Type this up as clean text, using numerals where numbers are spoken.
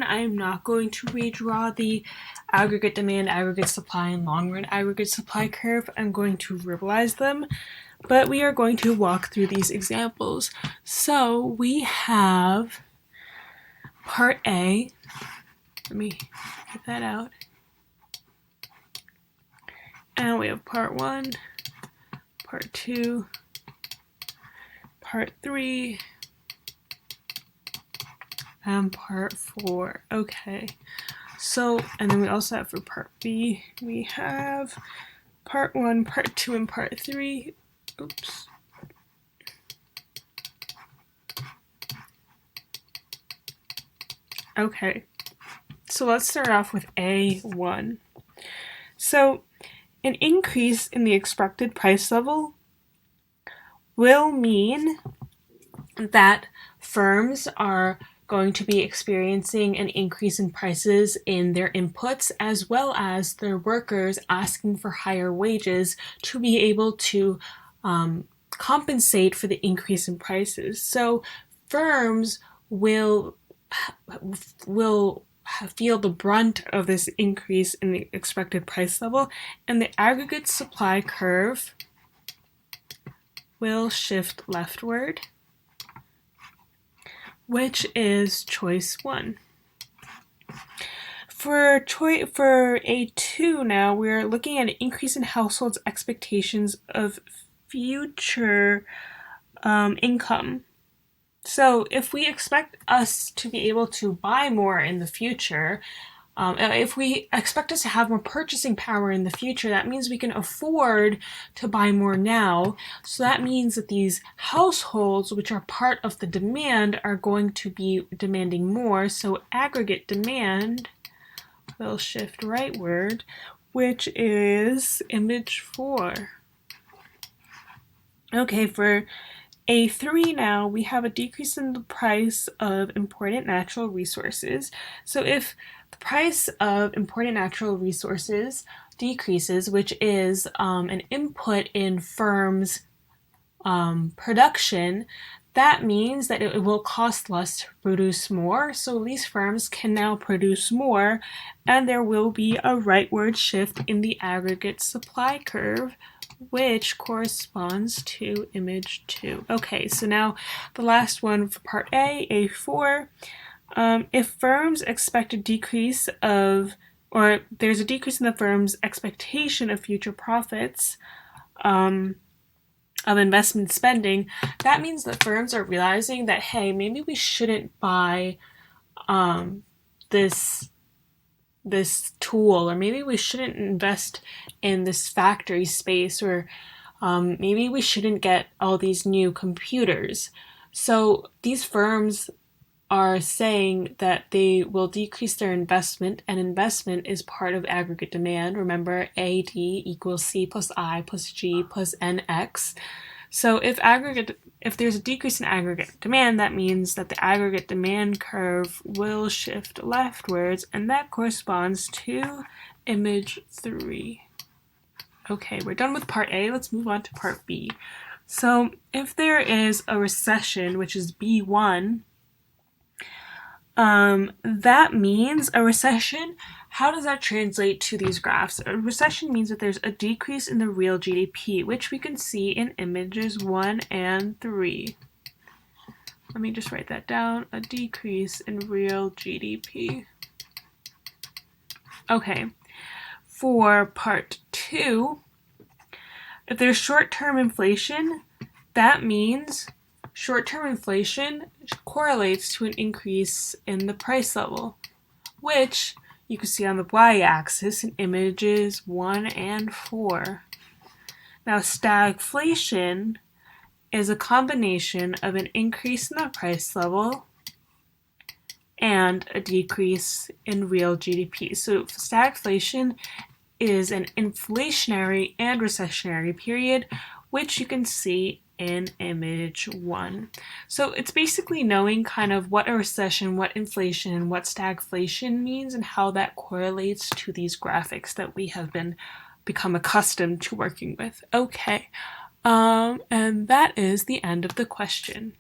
I am not going to redraw the aggregate demand, aggregate supply, and long-run aggregate supply curve. I'm going to verbalize them, but we are going to walk through these examples. So we have part A. Let me get that out. And we have part 1, part 2, part 3, and part 4. Okay, so, and then we also have for part B, we have part 1, part 2, and part 3. Oops. Okay, so let's start off with A1. So, an increase in the expected price level will mean that firms are going to be experiencing an increase in prices in their inputs, as well as their workers asking for higher wages to be able to compensate for the increase in prices. So firms will feel the brunt of this increase in the expected price level, and the aggregate supply curve will shift leftward, which is choice 1. For A2 now, we're looking at an increase in households' expectations of future income. So if we expect us to be able to buy more in the future, if we expect us to have more purchasing power in the future, that means we can afford to buy more now. So that means that these households, which are part of the demand, are going to be demanding more. So aggregate demand will shift rightward, which is image 4. Okay, for A3 now, we have a decrease in the price of important natural resources. So if the price of important natural resources decreases, which is an input in firms' production, that means that it will cost less to produce more. So these firms can now produce more, and there will be a rightward shift in the aggregate supply curve, which corresponds to image 2. Okay, so now the last one for part A, A4. If firms expect a decrease of, or there's a decrease in the firm's expectation of future profits of investment spending, that means that firms are realizing that, hey, maybe we shouldn't buy this tool, or maybe we shouldn't invest in this factory space, or maybe we shouldn't get all these new computers. So these firms are saying that they will decrease their investment, and investment is part of aggregate demand. Remember, AD equals C plus I plus G plus NX. So if there's a decrease in aggregate demand, that means that the aggregate demand curve will shift leftwards, and that corresponds to image 3. Okay, we're done with part A. Let's move on to part B. So if there is a recession, which is B1, that means a recession. How does that translate to these graphs? A recession means that there's a decrease in the real GDP, which we can see in images 1 and 3. Let me just write that down. A decrease in real GDP. Okay. For part 2, if there's short-term inflation, that means short-term inflation correlates to an increase in the price level, which you can see on the y-axis in images 1 and 4. Now, stagflation is a combination of an increase in the price level and a decrease in real GDP. So stagflation is an inflationary and recessionary period, which you can see in image 1. So it's basically knowing kind of what a recession, what inflation, and what stagflation means, and how that correlates to these graphics that we have become accustomed to working with. Okay, and that is the end of the question.